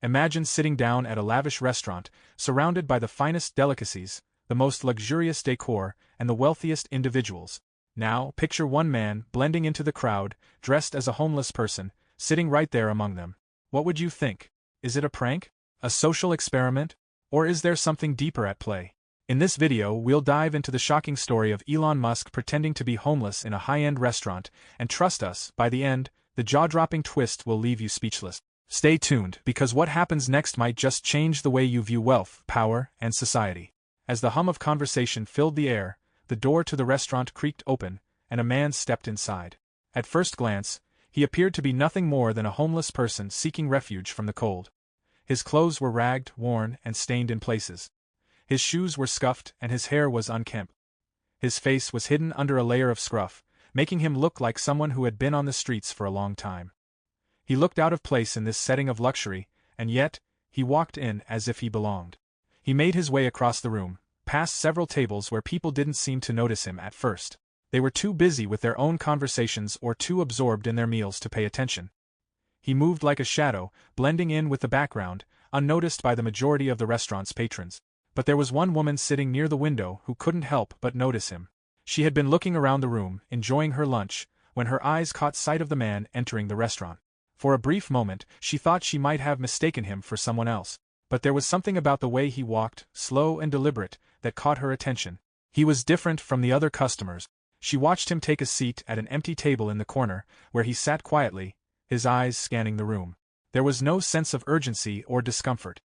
Imagine sitting down at a lavish restaurant, surrounded by the finest delicacies, the most luxurious decor, and the wealthiest individuals. Now, picture one man blending into the crowd, dressed as a homeless person, sitting right there among them. What would you think? Is it a prank? A social experiment? Or is there something deeper at play? In this video, we'll dive into the shocking story of Elon Musk pretending to be homeless in a high-end restaurant, and trust us, by the end, the jaw-dropping twist will leave you speechless. Stay tuned, because what happens next might just change the way you view wealth, power, and society. As the hum of conversation filled the air, the door to the restaurant creaked open, and a man stepped inside. At first glance, he appeared to be nothing more than a homeless person seeking refuge from the cold. His clothes were ragged, worn, and stained in places. His shoes were scuffed and his hair was unkempt. His face was hidden under a layer of scruff, making him look like someone who had been on the streets for a long time. He looked out of place in this setting of luxury, and yet, he walked in as if he belonged. He made his way across the room, past several tables where people didn't seem to notice him at first. They were too busy with their own conversations or too absorbed in their meals to pay attention. He moved like a shadow, blending in with the background, unnoticed by the majority of the restaurant's patrons. But there was one woman sitting near the window who couldn't help but notice him. She had been looking around the room, enjoying her lunch, when her eyes caught sight of the man entering the restaurant. For a brief moment, she thought she might have mistaken him for someone else. But there was something about the way he walked, slow and deliberate, that caught her attention. He was different from the other customers. She watched him take a seat at an empty table in the corner, where he sat quietly, his eyes scanning the room. There was no sense of urgency or discomfort.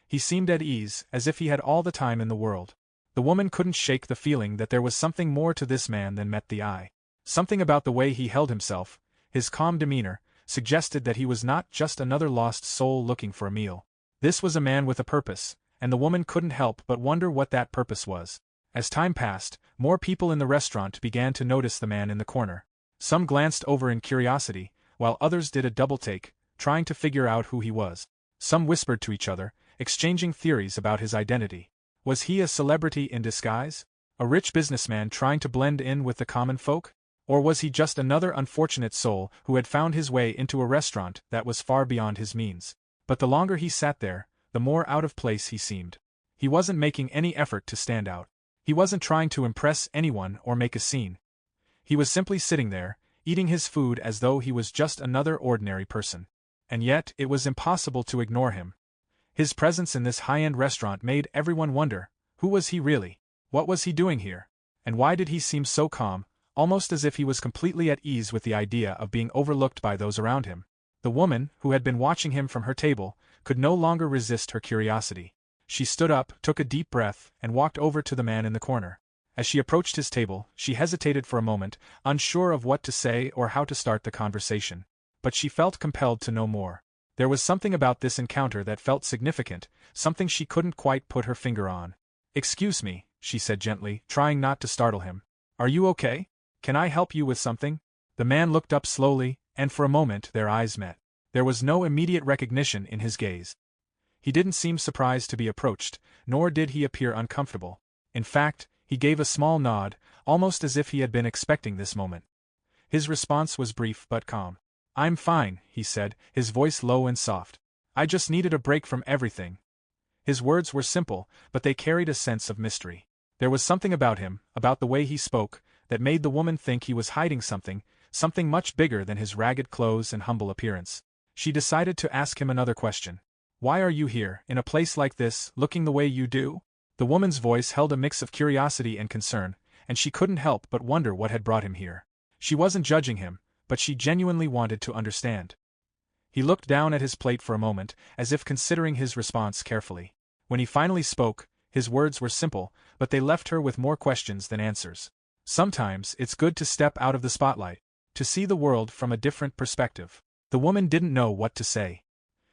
He seemed at ease, as if he had all the time in the world. The woman couldn't shake the feeling that there was something more to this man than met the eye. Something about the way he held himself, his calm demeanor, suggested that he was not just another lost soul looking for a meal. This was a man with a purpose, and the woman couldn't help but wonder what that purpose was. As time passed, more people in the restaurant began to notice the man in the corner. Some glanced over in curiosity, while others did a double-take, trying to figure out who he was. Some whispered to each other, exchanging theories about his identity. Was he a celebrity in disguise? A rich businessman trying to blend in with the common folk? Or was he just another unfortunate soul who had found his way into a restaurant that was far beyond his means? But the longer he sat there, the more out of place he seemed. He wasn't making any effort to stand out. He wasn't trying to impress anyone or make a scene. He was simply sitting there, eating his food as though he was just another ordinary person. And yet, it was impossible to ignore him. His presence in this high-end restaurant made everyone wonder, who was he really? What was he doing here? And why did he seem so calm, almost as if he was completely at ease with the idea of being overlooked by those around him? The woman, who had been watching him from her table, could no longer resist her curiosity. She stood up, took a deep breath, and walked over to the man in the corner. As she approached his table, she hesitated for a moment, unsure of what to say or how to start the conversation. But she felt compelled to know more. There was something about this encounter that felt significant, something she couldn't quite put her finger on. "Excuse me," she said gently, trying not to startle him. "Are you okay? Can I help you with something?" The man looked up slowly, and for a moment their eyes met. There was no immediate recognition in his gaze. He didn't seem surprised to be approached, nor did he appear uncomfortable. In fact, he gave a small nod, almost as if he had been expecting this moment. His response was brief but calm. "I'm fine," he said, his voice low and soft. "I just needed a break from everything." His words were simple, but they carried a sense of mystery. There was something about him, about the way he spoke, that made the woman think he was hiding something much bigger than his ragged clothes and humble appearance. She decided to ask him another question. "Why are you here, in a place like this, looking the way you do?" The woman's voice held a mix of curiosity and concern, and she couldn't help but wonder what had brought him here. She wasn't judging him, but she genuinely wanted to understand. He looked down at his plate for a moment, as if considering his response carefully. When he finally spoke, his words were simple, but they left her with more questions than answers. "Sometimes it's good to step out of the spotlight, to see the world from a different perspective." The woman didn't know what to say.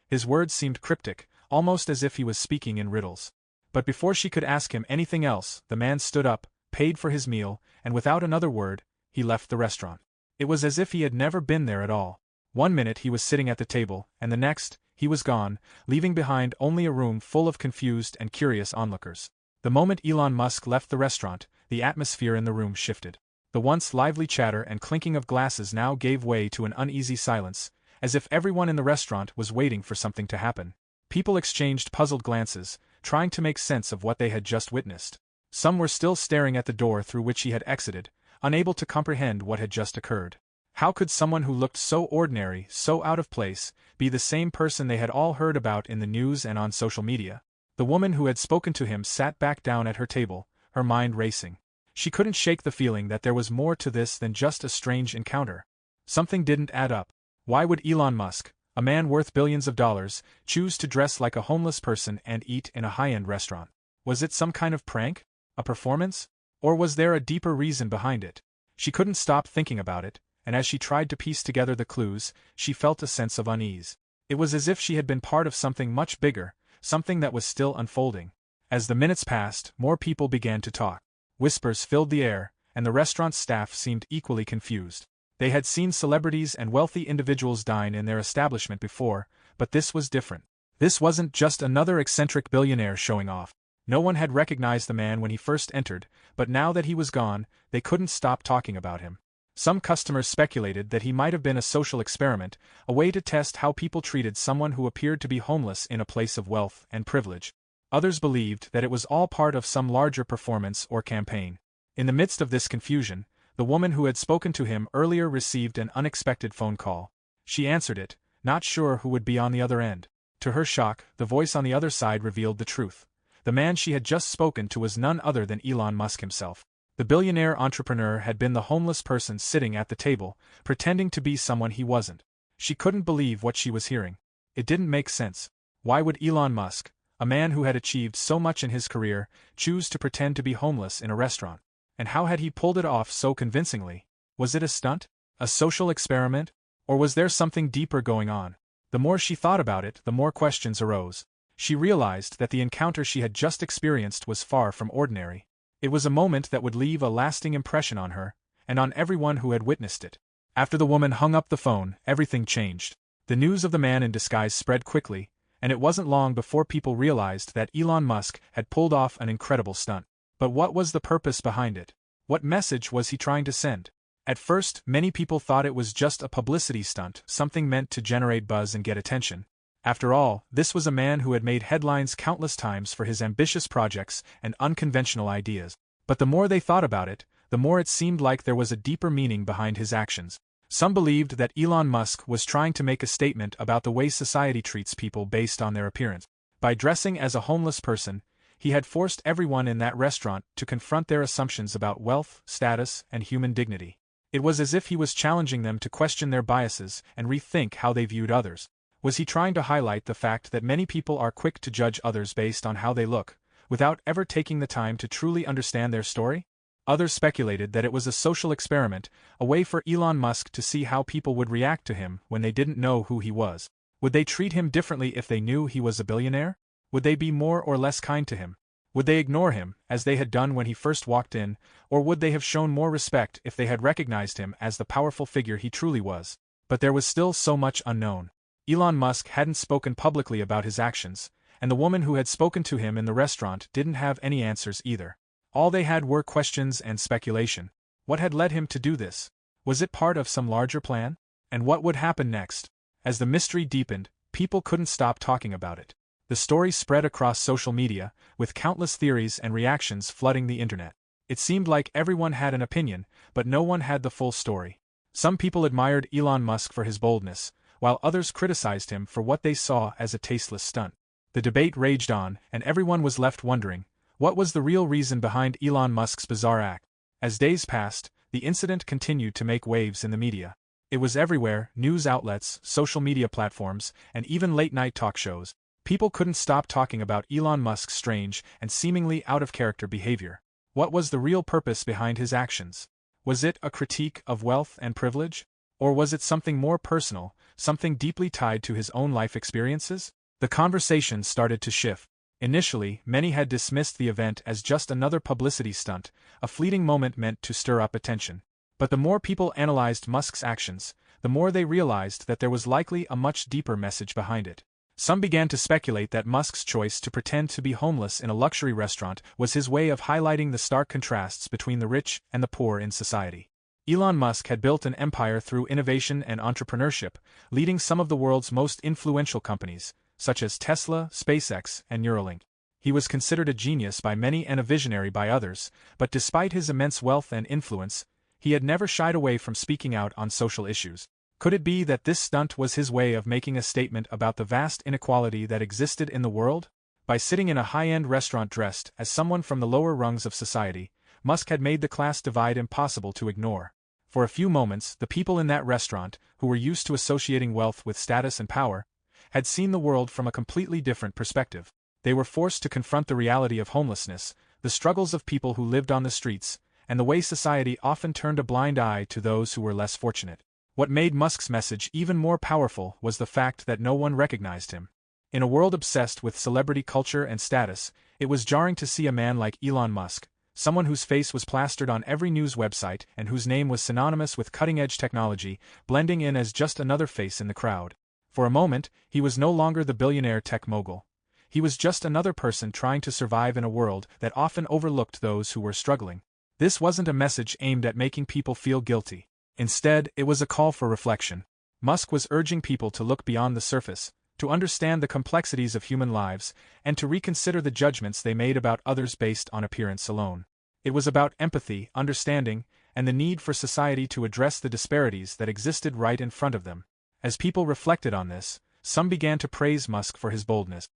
His words seemed cryptic, almost as if he was speaking in riddles. But before she could ask him anything else, the man stood up, paid for his meal, and without another word, he left the restaurant. It was as if he had never been there at all. One minute he was sitting at the table, and the next, he was gone, leaving behind only a room full of confused and curious onlookers. The moment Elon Musk left the restaurant, the atmosphere in the room shifted. The once lively chatter and clinking of glasses now gave way to an uneasy silence, as if everyone in the restaurant was waiting for something to happen. People exchanged puzzled glances, trying to make sense of what they had just witnessed. Some were still staring at the door through which he had exited, unable to comprehend what had just occurred. How could someone who looked so ordinary, so out of place, be the same person they had all heard about in the news and on social media? The woman who had spoken to him sat back down at her table, her mind racing. She couldn't shake the feeling that there was more to this than just a strange encounter. Something didn't add up. Why would Elon Musk, a man worth billions of dollars, choose to dress like a homeless person and eat in a high-end restaurant? Was it some kind of prank? A performance? Or was there a deeper reason behind it? She couldn't stop thinking about it, and as she tried to piece together the clues, she felt a sense of unease. It was as if she had been part of something much bigger, something that was still unfolding. As the minutes passed, more people began to talk. Whispers filled the air, and the restaurant's staff seemed equally confused. They had seen celebrities and wealthy individuals dine in their establishment before, but this was different. This wasn't just another eccentric billionaire showing off. No one had recognized the man when he first entered, but now that he was gone, they couldn't stop talking about him. Some customers speculated that he might have been a social experiment, a way to test how people treated someone who appeared to be homeless in a place of wealth and privilege. Others believed that it was all part of some larger performance or campaign. In the midst of this confusion, the woman who had spoken to him earlier received an unexpected phone call. She answered it, not sure who would be on the other end. To her shock, the voice on the other side revealed the truth. The man she had just spoken to was none other than Elon Musk himself. The billionaire entrepreneur had been the homeless person sitting at the table, pretending to be someone he wasn't. She couldn't believe what she was hearing. It didn't make sense. Why would Elon Musk, a man who had achieved so much in his career, choose to pretend to be homeless in a restaurant? And how had he pulled it off so convincingly? Was it a stunt? A social experiment? Or was there something deeper going on? The more she thought about it, the more questions arose. She realized that the encounter she had just experienced was far from ordinary. It was a moment that would leave a lasting impression on her, and on everyone who had witnessed it. After the woman hung up the phone, everything changed. The news of the man in disguise spread quickly, and it wasn't long before people realized that Elon Musk had pulled off an incredible stunt. But what was the purpose behind it? What message was he trying to send? At first, many people thought it was just a publicity stunt, something meant to generate buzz and get attention. After all, this was a man who had made headlines countless times for his ambitious projects and unconventional ideas. But the more they thought about it, the more it seemed like there was a deeper meaning behind his actions. Some believed that Elon Musk was trying to make a statement about the way society treats people based on their appearance. By dressing as a homeless person, he had forced everyone in that restaurant to confront their assumptions about wealth, status, and human dignity. It was as if he was challenging them to question their biases and rethink how they viewed others. Was he trying to highlight the fact that many people are quick to judge others based on how they look, without ever taking the time to truly understand their story? Others speculated that it was a social experiment, a way for Elon Musk to see how people would react to him when they didn't know who he was. Would they treat him differently if they knew he was a billionaire? Would they be more or less kind to him? Would they ignore him, as they had done when he first walked in, or would they have shown more respect if they had recognized him as the powerful figure he truly was? But there was still so much unknown. Elon Musk hadn't spoken publicly about his actions, and the woman who had spoken to him in the restaurant didn't have any answers either. All they had were questions and speculation. What had led him to do this? Was it part of some larger plan? And what would happen next? As the mystery deepened, people couldn't stop talking about it. The story spread across social media, with countless theories and reactions flooding the internet. It seemed like everyone had an opinion, but no one had the full story. Some people admired Elon Musk for his boldness, while others criticized him for what they saw as a tasteless stunt. The debate raged on, and everyone was left wondering, what was the real reason behind Elon Musk's bizarre act? As days passed, the incident continued to make waves in the media. It was everywhere: news outlets, social media platforms, and even late-night talk shows. People couldn't stop talking about Elon Musk's strange and seemingly out-of-character behavior. What was the real purpose behind his actions? Was it a critique of wealth and privilege? Or was it something more personal, something deeply tied to his own life experiences? The conversation started to shift. Initially, many had dismissed the event as just another publicity stunt, a fleeting moment meant to stir up attention. But the more people analyzed Musk's actions, the more they realized that there was likely a much deeper message behind it. Some began to speculate that Musk's choice to pretend to be homeless in a luxury restaurant was his way of highlighting the stark contrasts between the rich and the poor in society. Elon Musk had built an empire through innovation and entrepreneurship, leading some of the world's most influential companies, such as Tesla, SpaceX, and Neuralink. He was considered a genius by many and a visionary by others, but despite his immense wealth and influence, he had never shied away from speaking out on social issues. Could it be that this stunt was his way of making a statement about the vast inequality that existed in the world? By sitting in a high-end restaurant dressed as someone from the lower rungs of society, Musk had made the class divide impossible to ignore. For a few moments, the people in that restaurant, who were used to associating wealth with status and power, had seen the world from a completely different perspective. They were forced to confront the reality of homelessness, the struggles of people who lived on the streets, and the way society often turned a blind eye to those who were less fortunate. What made Musk's message even more powerful was the fact that no one recognized him. In a world obsessed with celebrity culture and status, it was jarring to see a man like Elon Musk, someone whose face was plastered on every news website and whose name was synonymous with cutting-edge technology, blending in as just another face in the crowd. For a moment, he was no longer the billionaire tech mogul. He was just another person trying to survive in a world that often overlooked those who were struggling. This wasn't a message aimed at making people feel guilty. Instead, it was a call for reflection. Musk was urging people to look beyond the surface, to understand the complexities of human lives, and to reconsider the judgments they made about others based on appearance alone. It was about empathy, understanding, and the need for society to address the disparities that existed right in front of them. As people reflected on this, some began to praise Musk for his boldness.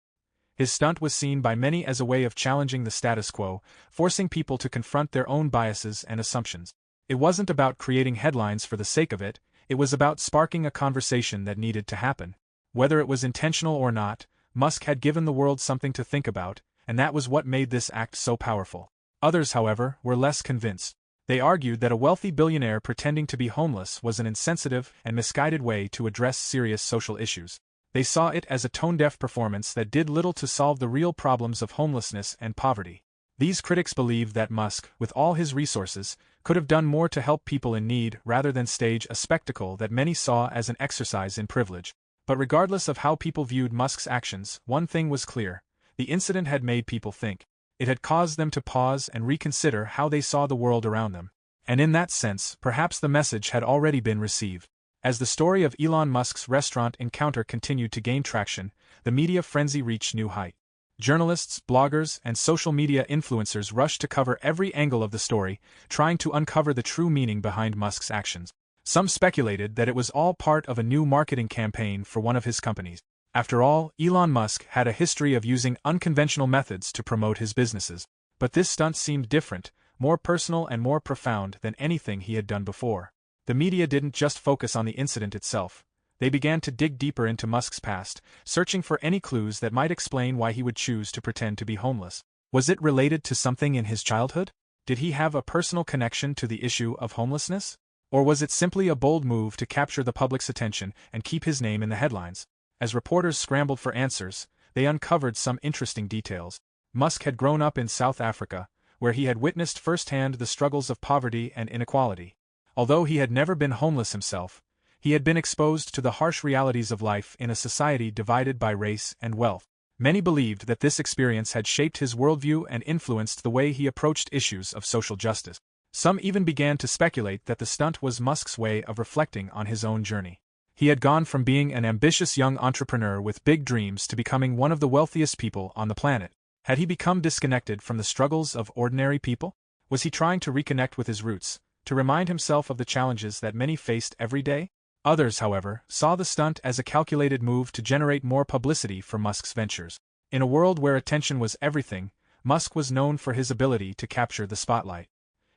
His stunt was seen by many as a way of challenging the status quo, forcing people to confront their own biases and assumptions. It wasn't about creating headlines for the sake of it, it was about sparking a conversation that needed to happen. Whether it was intentional or not, Musk had given the world something to think about, and that was what made this act so powerful. Others, however, were less convinced. They argued that a wealthy billionaire pretending to be homeless was an insensitive and misguided way to address serious social issues. They saw it as a tone-deaf performance that did little to solve the real problems of homelessness and poverty. These critics believed that Musk, with all his resources, could have done more to help people in need rather than stage a spectacle that many saw as an exercise in privilege. But regardless of how people viewed Musk's actions, one thing was clear: the incident had made people think. It had caused them to pause and reconsider how they saw the world around them. And in that sense, perhaps the message had already been received. As the story of Elon Musk's restaurant encounter continued to gain traction, the media frenzy reached new heights. Journalists, bloggers, and social media influencers rushed to cover every angle of the story, trying to uncover the true meaning behind Musk's actions. Some speculated that it was all part of a new marketing campaign for one of his companies. After all, Elon Musk had a history of using unconventional methods to promote his businesses. But this stunt seemed different, more personal and more profound than anything he had done before. The media didn't just focus on the incident itself. They began to dig deeper into Musk's past, searching for any clues that might explain why he would choose to pretend to be homeless. Was it related to something in his childhood? Did he have a personal connection to the issue of homelessness? Or was it simply a bold move to capture the public's attention and keep his name in the headlines? As reporters scrambled for answers, they uncovered some interesting details. Musk had grown up in South Africa, where he had witnessed firsthand the struggles of poverty and inequality. Although he had never been homeless himself, he had been exposed to the harsh realities of life in a society divided by race and wealth. Many believed that this experience had shaped his worldview and influenced the way he approached issues of social justice. Some even began to speculate that the stunt was Musk's way of reflecting on his own journey. He had gone from being an ambitious young entrepreneur with big dreams to becoming one of the wealthiest people on the planet. Had he become disconnected from the struggles of ordinary people? Was he trying to reconnect with his roots, to remind himself of the challenges that many faced every day? Others, however, saw the stunt as a calculated move to generate more publicity for Musk's ventures. In a world where attention was everything, Musk was known for his ability to capture the spotlight.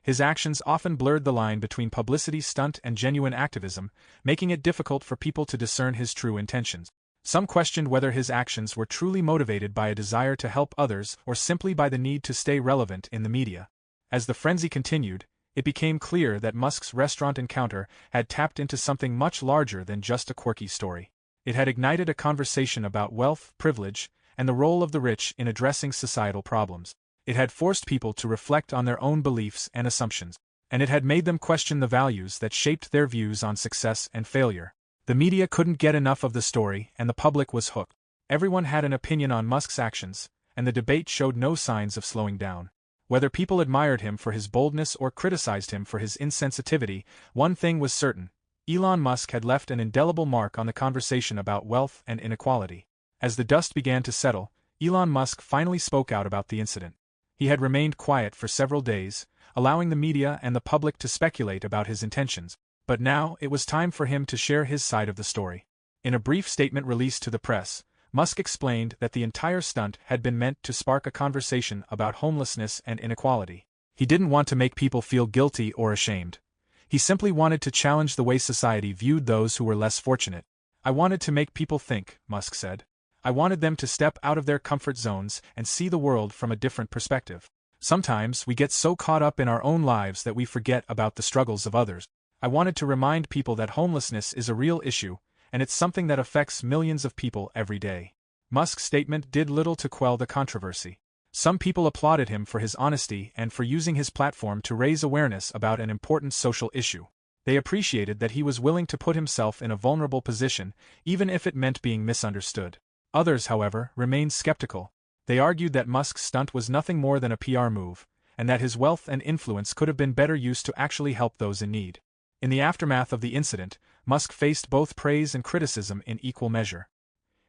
His actions often blurred the line between publicity stunt and genuine activism, making it difficult for people to discern his true intentions. Some questioned whether his actions were truly motivated by a desire to help others or simply by the need to stay relevant in the media. As the frenzy continued, it became clear that Musk's restaurant encounter had tapped into something much larger than just a quirky story. It had ignited a conversation about wealth, privilege, and the role of the rich in addressing societal problems. It had forced people to reflect on their own beliefs and assumptions, and it had made them question the values that shaped their views on success and failure. The media couldn't get enough of the story, and the public was hooked. Everyone had an opinion on Musk's actions, and the debate showed no signs of slowing down. Whether people admired him for his boldness or criticized him for his insensitivity, one thing was certain: Elon Musk had left an indelible mark on the conversation about wealth and inequality. As the dust began to settle, Elon Musk finally spoke out about the incident. He had remained quiet for several days, allowing the media and the public to speculate about his intentions, but now it was time for him to share his side of the story. In a brief statement released to the press, Musk explained that the entire stunt had been meant to spark a conversation about homelessness and inequality. He didn't want to make people feel guilty or ashamed. He simply wanted to challenge the way society viewed those who were less fortunate. "I wanted to make people think," Musk said. "I wanted them to step out of their comfort zones and see the world from a different perspective. Sometimes we get so caught up in our own lives that we forget about the struggles of others. I wanted to remind people that homelessness is a real issue, and it's something that affects millions of people every day." Musk's statement did little to quell the controversy. Some people applauded him for his honesty and for using his platform to raise awareness about an important social issue. They appreciated that he was willing to put himself in a vulnerable position, even if it meant being misunderstood. Others, however, remained skeptical. They argued that Musk's stunt was nothing more than a PR move, and that his wealth and influence could have been better used to actually help those in need. In the aftermath of the incident, Musk faced both praise and criticism in equal measure.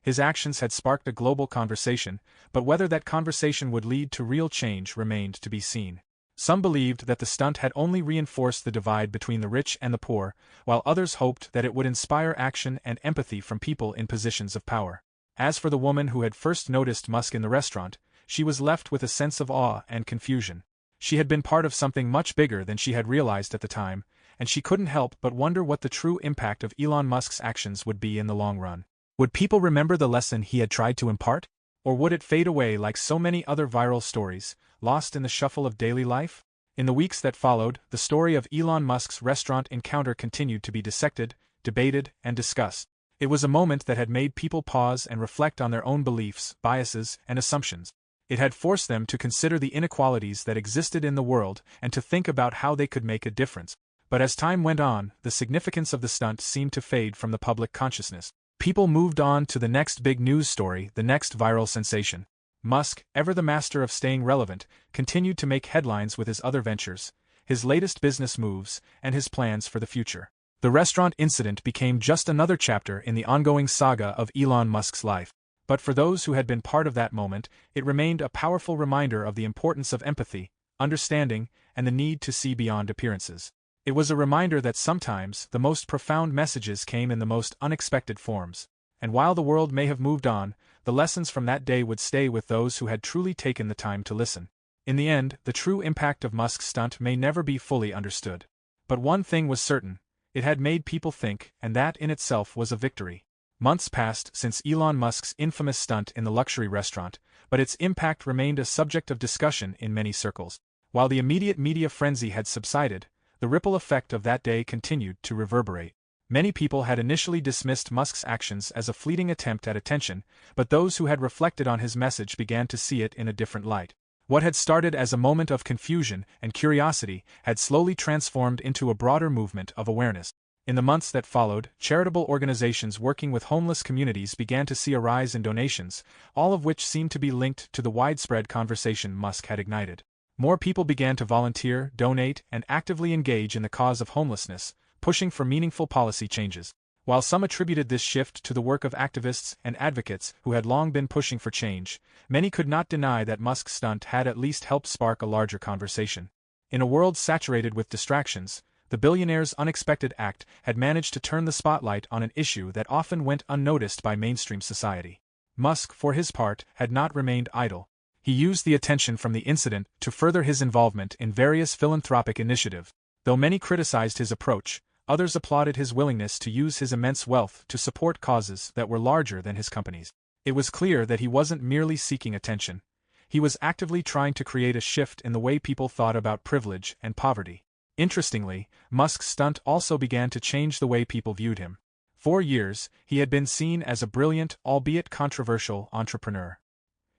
His actions had sparked a global conversation, but whether that conversation would lead to real change remained to be seen. Some believed that the stunt had only reinforced the divide between the rich and the poor, while others hoped that it would inspire action and empathy from people in positions of power. As for the woman who had first noticed Musk in the restaurant, she was left with a sense of awe and confusion. She had been part of something much bigger than she had realized at the time, and she couldn't help but wonder what the true impact of Elon Musk's actions would be in the long run. Would people remember the lesson he had tried to impart? Or would it fade away like so many other viral stories, lost in the shuffle of daily life? In the weeks that followed, the story of Elon Musk's restaurant encounter continued to be dissected, debated, and discussed. It was a moment that had made people pause and reflect on their own beliefs, biases, and assumptions. It had forced them to consider the inequalities that existed in the world and to think about how they could make a difference. But as time went on, the significance of the stunt seemed to fade from the public consciousness. People moved on to the next big news story, the next viral sensation. Musk, ever the master of staying relevant, continued to make headlines with his other ventures, his latest business moves, and his plans for the future. The restaurant incident became just another chapter in the ongoing saga of Elon Musk's life. But for those who had been part of that moment, it remained a powerful reminder of the importance of empathy, understanding, and the need to see beyond appearances. It was a reminder that sometimes the most profound messages came in the most unexpected forms. And while the world may have moved on, the lessons from that day would stay with those who had truly taken the time to listen. In the end, the true impact of Musk's stunt may never be fully understood. But one thing was certain: it had made people think, and that in itself was a victory. Months passed since Elon Musk's infamous stunt in the luxury restaurant, but its impact remained a subject of discussion in many circles. While the immediate media frenzy had subsided, the ripple effect of that day continued to reverberate. Many people had initially dismissed Musk's actions as a fleeting attempt at attention, but those who had reflected on his message began to see it in a different light. What had started as a moment of confusion and curiosity had slowly transformed into a broader movement of awareness. In the months that followed, charitable organizations working with homeless communities began to see a rise in donations, all of which seemed to be linked to the widespread conversation Musk had ignited. More people began to volunteer, donate, and actively engage in the cause of homelessness, pushing for meaningful policy changes. While some attributed this shift to the work of activists and advocates who had long been pushing for change, many could not deny that Musk's stunt had at least helped spark a larger conversation. In a world saturated with distractions, the billionaire's unexpected act had managed to turn the spotlight on an issue that often went unnoticed by mainstream society. Musk, for his part, had not remained idle. He used the attention from the incident to further his involvement in various philanthropic initiatives. Though many criticized his approach, others applauded his willingness to use his immense wealth to support causes that were larger than his company's. It was clear that he wasn't merely seeking attention. He was actively trying to create a shift in the way people thought about privilege and poverty. Interestingly, Musk's stunt also began to change the way people viewed him. For years, he had been seen as a brilliant, albeit controversial, entrepreneur.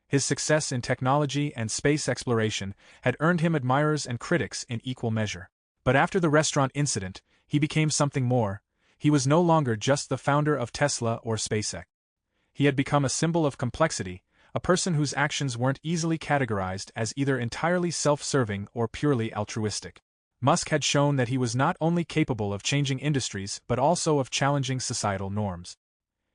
His success in technology and space exploration had earned him admirers and critics in equal measure. But after the restaurant incident, he became something more. He was no longer just the founder of Tesla or SpaceX. He had become a symbol of complexity, a person whose actions weren't easily categorized as either entirely self-serving or purely altruistic. Musk had shown that he was not only capable of changing industries but also of challenging societal norms.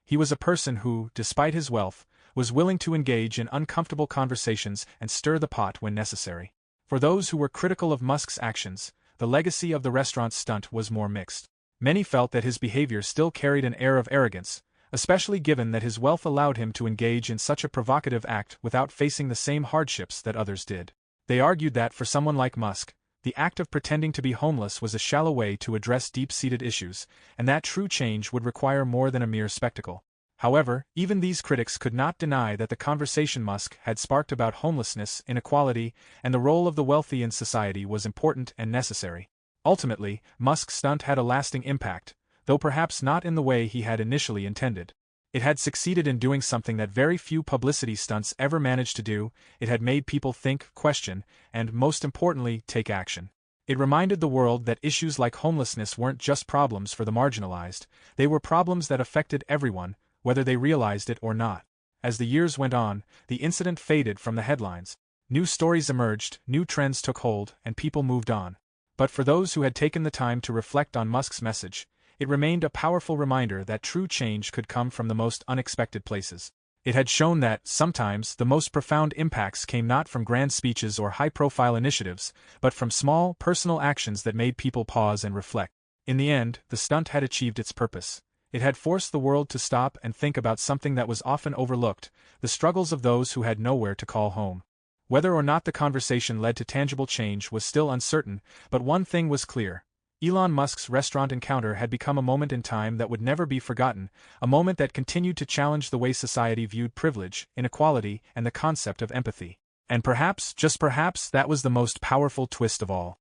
He was a person who, despite his wealth, was willing to engage in uncomfortable conversations and stir the pot when necessary. For those who were critical of Musk's actions, the legacy of the restaurant stunt was more mixed. Many felt that his behavior still carried an air of arrogance, especially given that his wealth allowed him to engage in such a provocative act without facing the same hardships that others did. They argued that for someone like Musk, the act of pretending to be homeless was a shallow way to address deep-seated issues, and that true change would require more than a mere spectacle. However, even these critics could not deny that the conversation Musk had sparked about homelessness, inequality, and the role of the wealthy in society was important and necessary. Ultimately, Musk's stunt had a lasting impact, though perhaps not in the way he had initially intended. It had succeeded in doing something that very few publicity stunts ever managed to do. It had made people think, question, and, most importantly, take action. It reminded the world that issues like homelessness weren't just problems for the marginalized, they were problems that affected everyone, whether they realized it or not. As the years went on, the incident faded from the headlines. New stories emerged, new trends took hold, and people moved on. But for those who had taken the time to reflect on Musk's message, it remained a powerful reminder that true change could come from the most unexpected places. It had shown that, sometimes, the most profound impacts came not from grand speeches or high-profile initiatives, but from small, personal actions that made people pause and reflect. In the end, the stunt had achieved its purpose. It had forced the world to stop and think about something that was often overlooked: the struggles of those who had nowhere to call home. Whether or not the conversation led to tangible change was still uncertain, but one thing was clear. Elon Musk's restaurant encounter had become a moment in time that would never be forgotten, a moment that continued to challenge the way society viewed privilege, inequality, and the concept of empathy. And perhaps, just perhaps, that was the most powerful twist of all.